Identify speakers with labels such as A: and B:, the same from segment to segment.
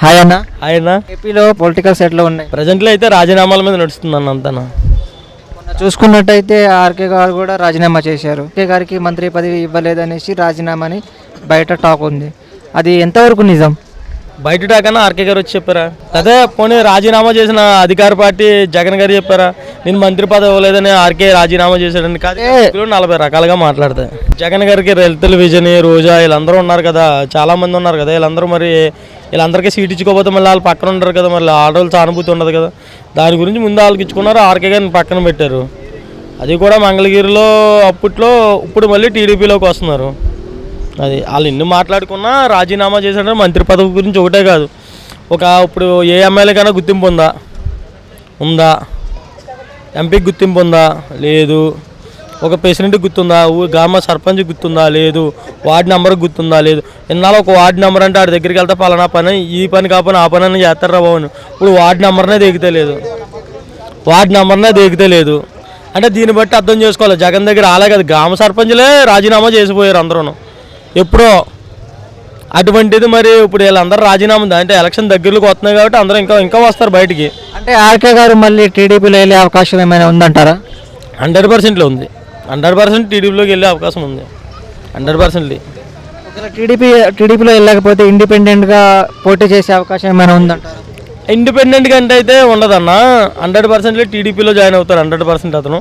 A: Hi అన్న.
B: ఆయన
A: ఏపీలో పొలిటికల్ సెట్లో ఉన్నాయి.
B: ప్రజెంట్లో అయితే రాజీనామాల మీద నడుస్తుంది అన్న అంతా.
A: మొన్న చూసుకున్నట్టయితే ఆర్కే గారు కూడా రాజీనామా చేశారు. ఆర్కే గారికి మంత్రి పదవి ఇవ్వలేదనేసి రాజీనామాని బయట టాక్ ఉంది. అది ఎంతవరకు నిజం?
B: బయట టాకన్నా ఆర్కే గారు వచ్చి చెప్పారా? అదే పోనీ రాజీనామా చేసిన అధికార పార్టీ జగన్ గారు చెప్పారా నేను మంత్రి పదవి ఇవ్వలేదని ఆర్కే రాజీనామా చేశాడని? కాదు, 40 రకాలుగా మాట్లాడతాయి. జగన్ గారికి రైతుల విజన్, రోజా వీళ్ళందరూ ఉన్నారు కదా, చాలా మంది ఉన్నారు కదా, వీళ్ళందరూ మరి వీళ్ళందరికీ సీట్ ఇచ్చుకోకపోతే మళ్ళీ వాళ్ళు పక్కన ఉంటారు కదా, మళ్ళీ ఆడవాళ్ళు సానుభూతి ఉండదు కదా, దాని గురించి ముందు వాళ్ళకి ఇచ్చుకున్నారు. ఆర్కే గారిని పక్కన పెట్టారు. అది కూడా మంగళగిరిలో అప్పట్లో, ఇప్పుడు మళ్ళీ టీడీపీలోకి వస్తున్నారు. అది వాళ్ళు ఎన్ని మాట్లాడుకున్నా రాజీనామా చేశాడంటే మంత్రి పదవి గురించి ఒకటే కాదు, ఇప్పుడు ఏ ఎమ్మెల్యేకైనా గుర్తింపు ఉందా, ఎంపీకి గుర్తింపు ఉందా లేదు, ఒక ప్రెసిడెంట్కి గుర్తుందా, గ్రామ సర్పంచ్కి గుర్తుందా లేదు, వార్డు నెంబర్కి గుర్తుందా లేదు. ఇన్నాళ్ళు ఒక వార్డు నెంబర్ అంటే ఆడి దగ్గరికి వెళ్తే పలానా పని, ఈ పని కాకపోయినా ఆ పని అని చేస్తారా బాబుని. ఇప్పుడు వార్డు నెంబర్నే దేగితే లేదు. అంటే దీన్ని బట్టి అర్థం చేసుకోవాలి, జగన్ దగ్గర అలాగే కదా, గ్రామ సర్పంచ్లే రాజీనామా చేసిపోయారు అందరూ ఎప్పుడో. అటువంటిది మరి ఇప్పుడు వీళ్ళందరూ రాజీనామా, అంటే ఎలక్షన్ దగ్గరలోకి వస్తున్నాయి కాబట్టి అందరూ ఇంకా వస్తారు బయటికి.
A: అంటే ఆర్కే గారు మళ్ళీ టీడీపీలో వెళ్ళే అవకాశం ఏమైనా ఉందంటారా?
B: 100% ఉంది. 100% టీడీపీలోకి వెళ్ళే అవకాశం ఉంది. 100%.
A: టీడీపీలో వెళ్ళకపోతే ఇండిపెండెంట్గా పోటీ చేసే అవకాశం ఏమైనా ఉందంటారా?
B: ఇండిపెండెంట్గా అంటే అయితే ఉండదన్న. 100% టీడీపీలో జాయిన్ అవుతారు. 100% అతను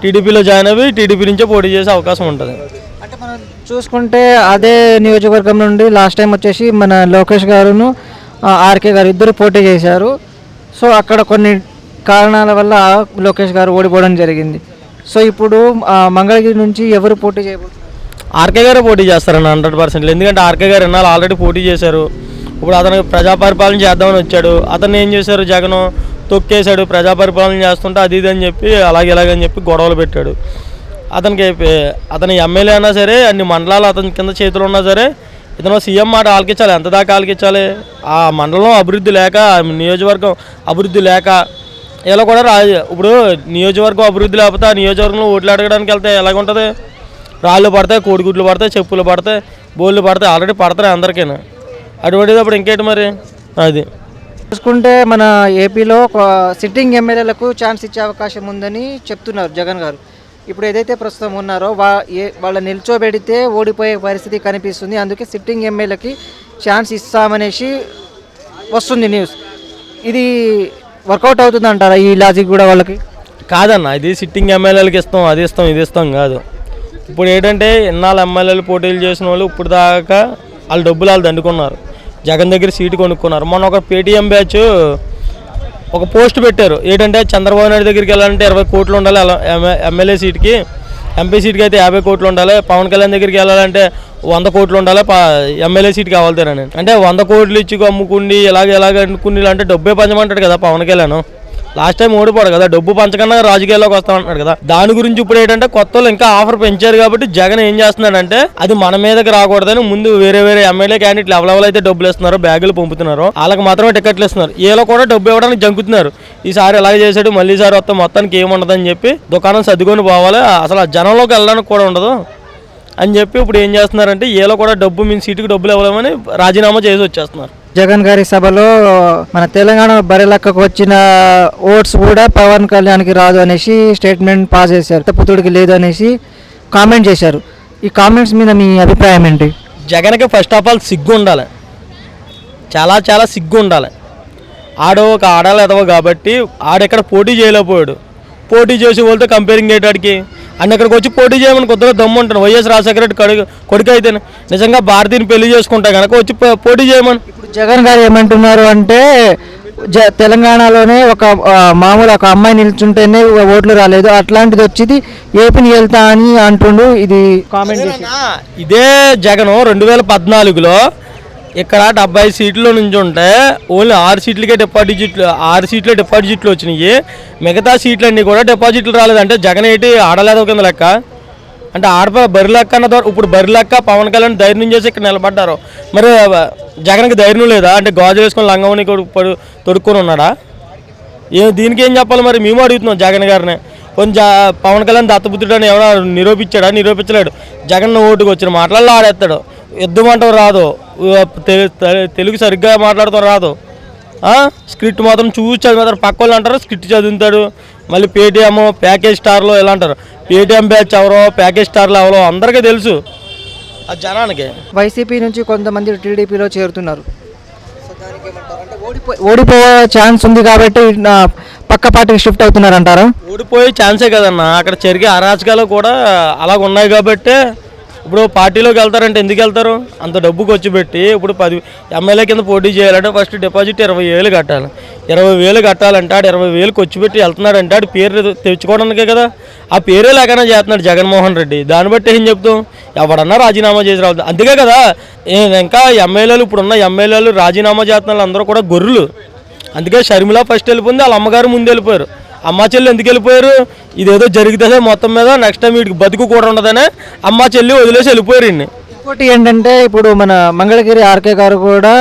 B: టీడీపీలో జాయిన్ అయ్యి టీడీపీ నుంచే పోటీ చేసే అవకాశం ఉంటుంది.
A: అంటే మనం చూసుకుంటే అదే నియోజకవర్గం నుండి లాస్ట్ టైం వచ్చేసి మన లోకేష్ గారును ఆర్కే గారు ఇద్దరు పోటీ చేశారు. సో అక్కడ కొన్ని కారణాల వల్ల లోకేష్ గారు ఓడిపోవడం జరిగింది. సో ఇప్పుడు మంగళగిరి నుంచి ఎవరు పోటీ చేయబోతున్నారు?
B: ఆర్కే గారు పోటీ చేస్తారన్న 100%. ఎందుకంటే ఆర్కే గారు ఎన్నాళ్ళు ఆల్రెడీ పోటీ చేశారు. ఇప్పుడు అతనికి ప్రజా పరిపాలన చేద్దామని వచ్చాడు. అతను ఏం చేశారు, జగన్ తొక్కేశాడు. ప్రజా పరిపాలన చేస్తుంటే అది ఇది అని చెప్పి ఇలాగని చెప్పి గొడవలు పెట్టాడు. అతని ఎమ్మెల్యే అయినా సరే, అన్ని మండలాలు అతని కింద చేతులు ఉన్నా సరే, ఇతను సీఎం మాట ఆలకించాలి. ఎంత దాకా ఆలకించాలి? ఆ మండలం అభివృద్ధి లేక, నియోజకవర్గం అభివృద్ధి లేక ఇలా కూడా ఇప్పుడు నియోజకవర్గం అభివృద్ధి లేకపోతే ఆ నియోజకవర్గంలో ఓట్లు అడగడానికి వెళ్తే ఎలాగుంటుంది? రాళ్ళు పడతాయి, కోడిగుడ్లు పడతాయి, చెప్పులు పడతాయి, బోళ్ళు పడతాయి, ఆల్రెడీ పడతాయి అందరికీ. అటువంటిది అప్పుడు ఇంకేంటి మరి? అది
A: చూసుకుంటే మన ఏపీలో సిట్టింగ్ ఎమ్మెల్యేలకు ఛాన్స్ ఇచ్చే అవకాశం ఉందని చెప్తున్నారు జగన్ గారు. ఇప్పుడు ఏదైతే ప్రస్తుతం ఉన్నారో వాళ్ళ నిల్చోబెడితే ఓడిపోయే పరిస్థితి కనిపిస్తుంది. అందుకే సిట్టింగ్ ఎమ్మెల్యేకి ఛాన్స్ ఇస్తామనేసి వస్తుంది న్యూస్. ఇది వర్కౌట్ అవుతుంది అంటారా ఈ లాజిక్ కూడా వాళ్ళకి?
B: కాదన్న, ఇది సిట్టింగ్ ఎమ్మెల్యేలకు ఇస్తాం, అది ఇస్తాం, ఇది ఇస్తాం కాదు. ఇప్పుడు ఏంటంటే ఇన్నాళ్ళు ఎమ్మెల్యేలు పోటీలు చేసిన వాళ్ళు ఇప్పుడు దాకా వాళ్ళు డబ్బులు వాళ్ళు దండుకున్నారు, జగన్ దగ్గర సీటు కొనుక్కున్నారు. మొన్న ఒక పేటీఎం బ్యాచ్ ఒక పోస్ట్ పెట్టారు, ఏంటంటే చంద్రబాబు నాయుడు దగ్గరికి వెళ్ళాలంటే 20 కోట్లు ఉండాలి ఎమ్మెల్యే సీట్కి, ఎంపీ సీట్కి అయితే 50 కోట్లు ఉండాలి, పవన్ కళ్యాణ్ దగ్గరికి వెళ్ళాలంటే 100 కోట్లు ఉండాలి ఎమ్మెల్యే సీట్కి కావాలితేనని. అంటే 100 కోట్లు ఇచ్చి అమ్ముకుండి ఎలాగ అనుకుని అంటే డబ్బే పంచమంటాడు కదా పవన్ కళ్యాణ్. లాస్ట్ టైం ఓడిపోడు కదా, డబ్బు పంచకన్నా రాజకీయాల్లోకి వస్తామంటున్నాడు కదా. దాని గురించి ఇప్పుడు ఏంటంటే కొత్త వాళ్ళు ఇంకా ఆఫర్ పెంచారు కాబట్టి జగన్ ఏం చేస్తున్నాడంటే అది మన మీదకి రాకూడదని ముందు వేరే ఎమ్మెల్యే క్యాండిడేట్లు ఎవరెవరు అయితే డబ్బులు ఇస్తున్నారో, బ్యాగులు పంపుతున్నారో వాళ్ళకి మాత్రమే టికెట్లు ఇస్తున్నారు. ఏలో కూడా డబ్బు ఇవ్వడానికి జంకుతున్నారు. ఈసారి ఎలాగ చేశాడు, మళ్ళీ ఈసారి వస్తే మొత్తానికి ఏముండదని చెప్పి దుకాణం సర్దుకొని పోవాలి, అసలు జనంలోకి వెళ్ళడానికి కూడా ఉండదు అని చెప్పి ఇప్పుడు ఏం చేస్తున్నారంటే ఏలో కూడా డబ్బు మీ సీటుకి డబ్బులు ఇవ్వలేమని రాజీనామా చేసి వచ్చేస్తున్నారు.
A: జగన్ గారి సభలో మన తెలంగాణ బరిలెక్కకు వచ్చిన ఓట్స్ కూడా పవన్ కళ్యాణ్కి రాదు అనేసి స్టేట్మెంట్ పాస్ చేశారు. పుత్రుడికి లేదు అనేసి కామెంట్ చేశారు. ఈ కామెంట్స్ మీద మీ అభిప్రాయం ఏంటి?
B: జగన్కి ఫస్ట్ ఆఫ్ ఆల్ సిగ్గు ఉండాలి, చాలా సిగ్గు ఉండాలి. ఒక ఆడాలి ఎదవ కాబట్టి ఆడెక్కడ పోటీ చేయలేకపోయాడు. పోటీ చేసి వాళ్ళతో కంపేరింగ్ చేయడానికి అన్న ఇక్కడికి వచ్చి పోటీ చేయమని కొద్దిగా దమ్ము ఉంటాను. వైఎస్ రాజశేఖర రెడ్డి కొడుకు అయితే నిజంగా భారతీని పెళ్లి చేసుకుంటా కనుక వచ్చి పోటీ చేయమని.
A: ఇప్పుడు జగన్ గారు ఏమంటున్నారు అంటే తెలంగాణలోనే ఒక మామూలు ఒక అమ్మాయి నిల్చుంటేనే ఓట్లు రాలేదు, అట్లాంటిది వచ్చింది ఏపీని వెళ్తా అని అంటుండు. ఇది కామెంట్
B: ఇదే జగన్ 2014లో ఇక్కడ 70 సీట్లో నుంచి ఉంటే ఓన్లీ 6 సీట్లకే డిపాజిట్లు వచ్చినాయి. మిగతా సీట్లన్నీ కూడా డిపాజిట్లు రాలేదంటే జగన్ ఏంటి ఆడలేదు కింద లెక్క. అంటే బరి లెక్క అన్న ద్వారా ఇప్పుడు బరి లెక్క పవన్ కళ్యాణ్ ధైర్యం చేసి ఇక్కడ నిలబడ్డారు. మరి జగన్కి ధైర్యం లేదా? అంటే గాజు వేసుకొని లంగవని తొడుక్కొని ఉన్నాడా? దీనికి ఏం చెప్పాలి మరి? మేము అడుగుతున్నాం జగన్ గారిని. కొంచెం పవన్ కళ్యాణ్ దత్తపుత్రుడు అని ఎవరో నిరూపించలేడు. జగన్ ఓటుకు వచ్చిన మాటలలో ఆడేస్తాడు. యుద్ధం అంటావు రాదు, తెలుగు సరిగ్గా మాట్లాడతాం రాదు, స్క్రిప్ట్ మాత్రం చూసి చదివేస్తారు. పక్క వాళ్ళు అంటారు స్క్రిప్ట్ చదువుతాడు. మళ్ళీ పేటీఎం ప్యాకేజ్ స్టార్లో ఎలా అంటారు, పేటీఎం బ్యాచ్ ఎవరో ప్యాకేజ్ స్టార్లో ఎవరో అందరికీ తెలుసు ఆ జనానికి.
A: వైసీపీ నుంచి కొంతమంది టీడీపీలో చేరుతున్నారు. సో దానికి ఏమంటారు? అంటే ఓడిపోయే ఛాన్స్ ఉంది కాబట్టి పక్క పార్టీకి షిఫ్ట్ అవుతున్నారు అంటారా?
B: ఓడిపోయే ఛాన్సే కదన్నా, అక్కడ జరిగే అరాచకాలు కూడా అలాగ ఉన్నాయి కాబట్టి ఇప్పుడు పార్టీలోకి వెళ్తారంటే ఎందుకు వెళ్తారు? అంత డబ్బు ఖర్చు పెట్టి ఇప్పుడు 10 ఎమ్మెల్యే కింద పోటీ చేయాలంటే ఫస్ట్ డిపాజిట్ 20,000 కట్టాలి. 20,000 కట్టాలంటే ఆడు 20,000 ఖర్చు పెట్టి వెళ్తున్నాడంటే ఆడు పేరు తెచ్చుకోవడానికే కదా. ఆ పేరే లేకనే చేస్తున్నాడు జగన్మోహన్ రెడ్డి. దాన్ని బట్టి ఏం చెప్తాం? ఎవడన్నా రాజీనామా చేసి రావద్దు, అందుకే కదా. ఇంకా ఎమ్మెల్యేలు ఇప్పుడున్న ఎమ్మెల్యేలు రాజీనామా చేస్తున్న అందరూ కూడా గొర్రెలు. అందుకే షర్మిల ఫస్ట్ వెళ్ళిపోయింది, వాళ్ళ అమ్మగారు ముందు వెళ్ళిపోయారు. అమ్మ చెల్లి ఎందుకు వెళ్ళిపోయారు? ఇదేదో జరుగుతుందే మొత్తం మీద, నెక్స్ట్ టైం వీడికి బతుకు కూడా ఉండదనే అమ్మ చెల్లి వదిలేసి వెళ్ళిపోయారు.
A: ఇంకోటి ఏంటంటే ఇప్పుడు మన మంగళగిరి ఆర్కే గారు కూడా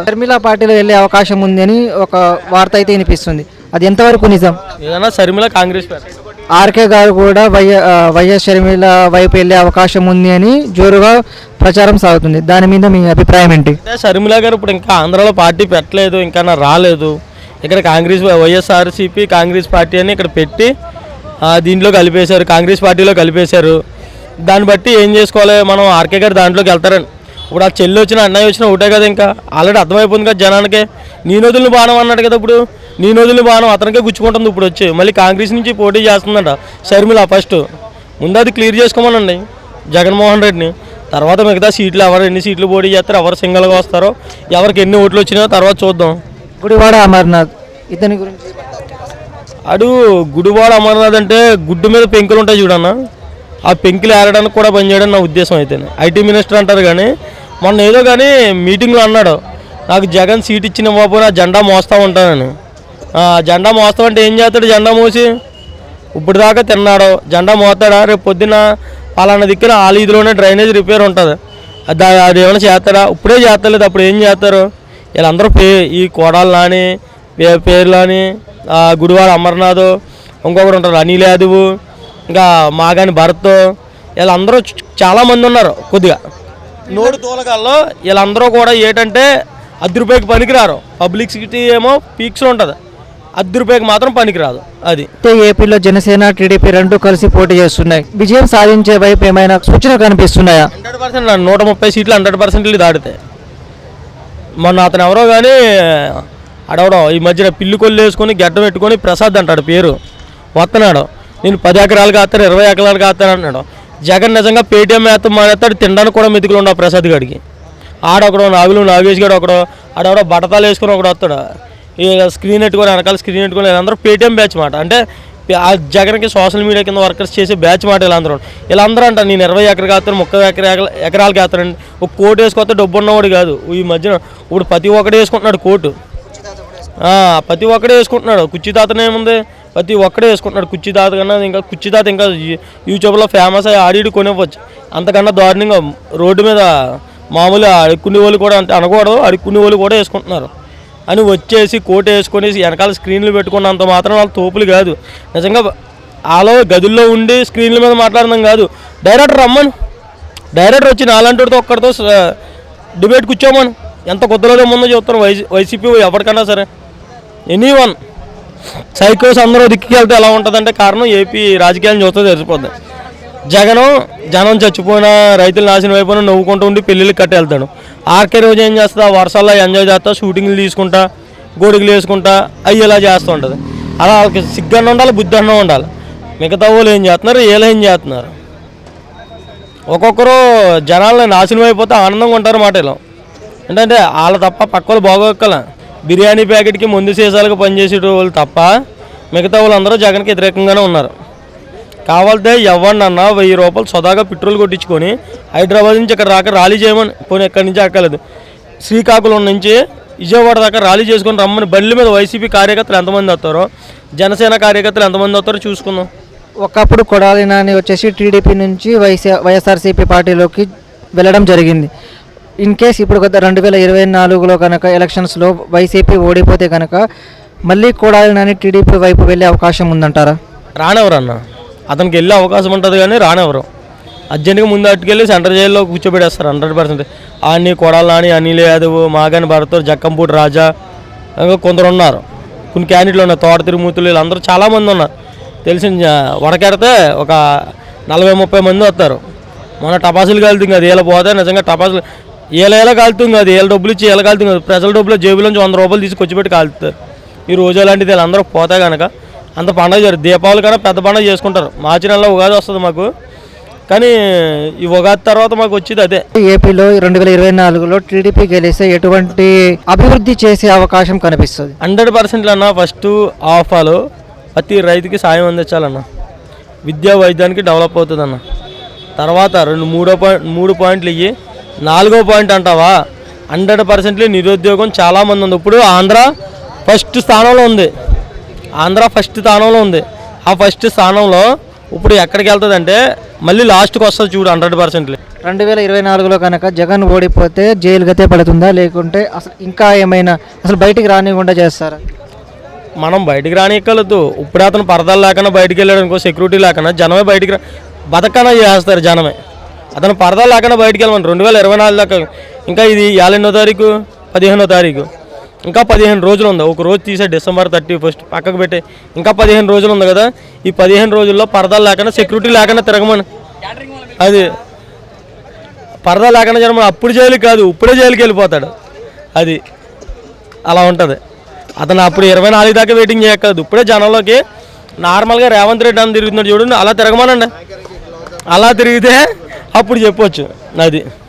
A: షర్మిల పార్టీలో వెళ్ళే అవకాశం ఉంది అని ఒక వార్త అయితే వినిపిస్తుంది. అది ఎంతవరకు నిజం?
B: ఏదైనా షర్మిల కాంగ్రెస్ పార్టీ,
A: ఆర్కే గారు కూడా వైఎస్ షర్మిల వైపు వెళ్ళే అవకాశం ఉంది అని జోరుగా ప్రచారం సాగుతుంది. దాని మీద మీ అభిప్రాయం ఏంటి?
B: షర్మిల గారు ఇప్పుడు ఇంకా ఆంధ్రాలో పార్టీ పెట్టలేదు, ఇంకా రాలేదు. ఇక్కడ కాంగ్రెస్ వైఎస్ఆర్సీపీ కాంగ్రెస్ పార్టీ అని ఇక్కడ పెట్టి దీంట్లో కలిపేశారు, కాంగ్రెస్ పార్టీలో కలిపేశారు. దాన్ని బట్టి ఏం చేసుకోవాలి మనం? ఆర్కే గారు దాంట్లోకి వెళ్తారని. ఇప్పుడు ఆ చెల్లి వచ్చిన అన్నయ్య వచ్చినా ఒకటే కదా, ఇంకా ఆల్రెడీ అర్థమైపోయింది కదా జనానికి. నీ నదులను బాణం అన్నాడు కదా, ఇప్పుడు నీ నదులను బాణం అతనికే గుచ్చుకుంటుంది. ఇప్పుడు వచ్చి మళ్ళీ కాంగ్రెస్ నుంచి పోటీ చేస్తుందంట షర్మిల. ఫస్ట్ ముందు అది క్లియర్ చేసుకోమనండి జగన్మోహన్ రెడ్డిని. తర్వాత మిగతా సీట్లు ఎవరు ఎన్ని సీట్లు పోటీ చేస్తారో, ఎవరు సింగల్గా వస్తారో, ఎవరికి ఎన్ని ఓట్లు వచ్చినాయో తర్వాత చూద్దాం.
A: గుడివాడ అమర్నాథ్ ఇతని గురించి
B: గుడివాడ అమర్నాథ్ అంటే గుడ్డు మీద పెంకులు ఉంటాయి చూడన్న, ఆ పెంకులు ఏరడానికి కూడా పనిచేయడం నా ఉద్దేశం. అయితే ఐటీ మినిస్టర్ అంటారు కానీ మొన్న ఏదో కానీ మీటింగ్లో అన్నాడు, నాకు జగన్ సీట్ ఇచ్చిన బాబు నా జెండా మోస్తూ ఉంటానని. జెండా మోస్తామంటే ఏం చేస్తాడు? జెండా మోసి ఇప్పుడు దాకా తిన్నాడు, జెండా మోస్తాడా? రేపు పొద్దున్న పలానా దిక్కున ఆ ఈదులోనే డ్రైనేజ్ రిపేర్ ఉంటుంది, అది ఏమైనా చేస్తాడా? ఇప్పుడే చేస్తలేదు, అప్పుడు ఏం చేస్తారు? వీళ్ళందరూ ఈ కోడాలు నాని పేర్లు అని, గుడివాడ అమర్నాథ్, ఇంకొకరు ఉంటారు అనిల్ యాదవ్, ఇంకా మాగాని భరత్, వీళ్ళందరూ చాలామంది ఉన్నారు. కొద్దిగా నోడు తోలగాల్లో వీళ్ళందరూ కూడా ఏంటంటే ₹10 పనికిరారు. పబ్లిసిటీ ఏమో పీక్స్లో ఉంటుంది, ₹10 మాత్రం పనికిరాదు. అది
A: ఏపీలో జనసేన టీడీపీ రెండు కలిసి పోటీ చేస్తున్నాయి. విజయం సాధించే వైపు ఏమైనా సూచన కనిపిస్తున్నాయా?
B: 100%. 130 సీట్లు 100% దాటితే. మొన్న అతను ఎవరో కానీ అడవడం ఈ మధ్యన పిల్లి కొల్లు వేసుకొని గడ్డం పెట్టుకొని ప్రసాద్ అంటాడు పేరు, వస్తున్నాడు. నేను 10 ఎకరాలు కాస్తాను 20 ఎకరాలు కాస్తాను అంటున్నాడు. జగన్ నిజంగా పేటీఎం వేస్తాం మానేస్తాడు, తినడానికి కూడా మెతుకులు ఉండవు ప్రసాద్ గడికి. ఆడొకడు నాగేష్ గడు ఒకడు, ఆడెవడో బట్టతాలు వేసుకొని ఒకడు వస్తాడు, ఈ స్క్రీన్ పెట్టుకొని వెనకాల స్క్రీన్ పెట్టుకొని వీళ్ళందరూ పేటీఎం బ్యాచ్ మాట. అంటే ఆ జగన్కి సోషల్ మీడియా కింద వర్కర్స్ చేసే బ్యాచ్ మాట. వీళ్ళందరూ అంట నేను 20 ఎకరాలు కాస్తాను 30 ఎకరాలు కాస్తానండి. ఒక కోటు వేసుకొస్తే డబ్బు ఉన్నవాడు కాదు. ఈ మధ్యన ఇప్పుడు ప్రతి ఒక్కడే వేసుకుంటున్నాడు కోటు, ప్రతి ఒక్కడే వేసుకుంటున్నాడు. కుర్చీ తాతనే ఏముంది, ప్రతి ఒక్కడే వేసుకుంటున్నాడు. కుర్చీ తాత కన్నా ఇంకా కుర్చీ తాత ఇంకా యూట్యూబ్లో ఫేమస్ అయ్యి ఆడిడు కొనివ్వచ్చు. అంతకన్నా దారుణంగా రోడ్డు మీద మామూలుగా అడుక్కునే వాళ్ళు కూడా, అంటే అనకూడదు, అడుక్కునే వాళ్ళు కూడా వేసుకుంటున్నారు అని వచ్చేసి కోట్ వేసుకొని వెనకాల స్క్రీన్లు పెట్టుకున్నంత మాత్రం వాళ్ళు తోపులు కాదు. నిజంగా వాళ్ళ గదుల్లో ఉండి స్క్రీన్ల మీద మాట్లాడడం కాదు, డైరెక్టర్ రమ్మను, డైరెక్టర్ వచ్చి నాలంటితో ఒక్కడితో డిబేట్ కూర్చోమను. ఎంత కొద్దిరోజు ముందో చెప్తారు వైసీపీ ఎవరికన్నా సరే. ఎనీవన్ సైకోస్ అందరూ దిక్కి వెళ్తే ఎలా ఉంటుందంటే కారణం ఏపీ రాజకీయాలను చూస్తే తెలిసిపోద్ది. జనం చచ్చిపోయినా రైతులు నాశనం అయిపోయినా నవ్వుకుంటూ ఉండి పెళ్ళిళ్ళకి కట్టి వెళ్తాడు. ఆర్కే రోజు ఏం చేస్తా, వర్షాల్లో ఎంజాయ్ చేస్తా, షూటింగ్లు తీసుకుంటా, గోడుగులు వేసుకుంటా అవి ఇలా చేస్తూ ఉంటుంది. అలా వాళ్ళకి సిగ్గన్న ఉండాలి, బుద్ధి అన్న ఉండాలి. మిగతా వాళ్ళు ఏం చేస్తున్నారు, వీళ్ళు ఏం చేస్తున్నారు? ఒక్కొక్కరు జనాలను నాశనం అయిపోతే ఆనందంగా ఉంటారు మాట. ఇలా ఏంటంటే వాళ్ళ తప్ప పక్క వాళ్ళు బాగోక్కల బిర్యానీ ప్యాకెట్కి ముందు సీసాలకు పనిచేసే వాళ్ళు తప్ప మిగతా వాళ్ళందరూ జగన్కి వ్యతిరేకంగానే ఉన్నారు. కావాలంటే ఎవరినన్నా ₹1000 సదాగా పెట్రోల్ కొట్టించుకొని హైదరాబాద్ నుంచి ఇక్కడ రాక ర్యాలీ చేయమని, పోనీ ఎక్కడి నుంచి అక్కర్లేదు, శ్రీకాకుళం నుంచి విజయవాడ దాకా ర్యాలీ చేసుకొని రమ్మని. బండ్ల మీద వైసీపీ కార్యకర్తలు ఎంతమంది వస్తారో, జనసేన కార్యకర్తలు ఎంతమంది వస్తారో చూసుకుందాం.
A: ఒకప్పుడు కొడాలి నాని వచ్చేసి టీడీపీ నుంచి వైఎస్ఆర్సీపీ పార్టీలోకి వెళ్ళడం జరిగింది. ఇన్ కేస్ ఇప్పుడు 2024లో కనుక ఎలక్షన్స్లో వైసీపీ ఓడిపోతే కనుక మళ్ళీ కొడాలి నాని టీడీపీ వైపు వెళ్ళే అవకాశం ఉందంటారా?
B: రానెవరు అన్న, అతనికి వెళ్ళే అవకాశం ఉంటుంది కానీ రానెవరు. అర్జెంట్గా ముందు అట్టుకెళ్ళి సెంట్రల్ జైల్లో కూర్చోబెట్టేస్తారు 100%. ఆని కొడాలని అనిల్ యాదవ్, మాగాని భరత్, జక్కంపూడి రాజా, ఇంకా కొందరు ఉన్నారు. కొన్ని క్యాండిడేట్లు ఉన్నారు, తోట తిరుమూర్తులు, వీళ్ళందరూ చాలామంది ఉన్నారు. తెలిసిన వడకెడితే ఒక 40-30 మంది వస్తారు. మన టపాసులు కాలుతుంది అది వీళ్ళ పోతే నిజంగా టపాసులు వీళ్ళ కాలుతుంది అది వీళ్ళ డబ్బులు ఇచ్చి వీళ్ళ కాలుతుంది అది ప్రజల డబ్బులు జేబులోంచి 100 రూపాయలు తీసుకొచ్చి పెట్టి కాలుతారు. ఈ రోజు అలాంటిది వీళ్ళందరూ పోతే కనుక అంత పండుగ జరుగుతుంది. దీపావళి కన్నా పెద్ద పండుగ చేసుకుంటారు. మార్చి నెలలో ఉగాది వస్తుంది మాకు, కానీ ఈ ఉగాది తర్వాత మాకు వచ్చేది అదే.
A: ఏపీలో 2024లో టీడీపీ గెలిస్తే ఎటువంటి అభివృద్ధి చేసే అవకాశం కనిపిస్తుంది?
B: 100% అన్న. ఫస్ట్ ఆఫాలు ప్రతి రైతుకి సాయం అందించాలన్న. విద్యా వైద్యానికి డెవలప్ అవుతుంది అన్న. తర్వాత 3 పాయింట్లు ఇవి. 4వ పాయింట్ అంటావా, 100% నిరుద్యోగం చాలామంది ఉంది. ఇప్పుడు ఆంధ్ర ఫస్ట్ స్థానంలో ఉంది. ఆ ఫస్ట్ స్థానంలో ఇప్పుడు ఎక్కడికి వెళ్తుంది అంటే మళ్ళీ లాస్ట్కి వస్తుంది చూడు 100%.
A: 2024లో కనుక జగన్ ఓడిపోతే జైలు గతే పడుతుందా, లేకుంటే అసలు ఇంకా ఏమైనా అసలు బయటికి రానివ్వకుండా చేస్తారా?
B: మనం బయటికి రానిక్కలేదు. ఇప్పుడే అతను పరదాలు లేకుండా బయటికి వెళ్ళాడు అనుకో, సెక్యూరిటీ లేకుండా జనమే బయటికి బతకన్నా చేస్తారు జనమే. అతను పరదాలు లేకుండా బయటికి వెళ్ళమని 2024 దాకా. ఇంకా ఇది 15వ తారీఖు 15వ తారీఖు ఇంకా 15 రోజులు ఉంది. ఒక రోజు తీసే December 31 పక్కకు పెట్టి ఇంకా 15 రోజులు ఉంది కదా. ఈ 15 రోజుల్లో పరదాలు లేకుండా సెక్యూరిటీ లేకుండా తిరగమని, అది పరదాలు లేకుండా జరగమని. అప్పుడు జైలుకి కాదు, ఇప్పుడే జైలుకి వెళ్ళిపోతాడు. అది అలా ఉంటుంది. అతను అప్పుడు 24 దాకా వెయిటింగ్ చేయక్కదు. ఇప్పుడే జనంలోకి నార్మల్గా రేవంత్ రెడ్డి అని తిరుగుతున్నాడు చూడండి, అలా తిరగమనండి. అలా తిరిగితే అప్పుడు చెప్పొచ్చు. అది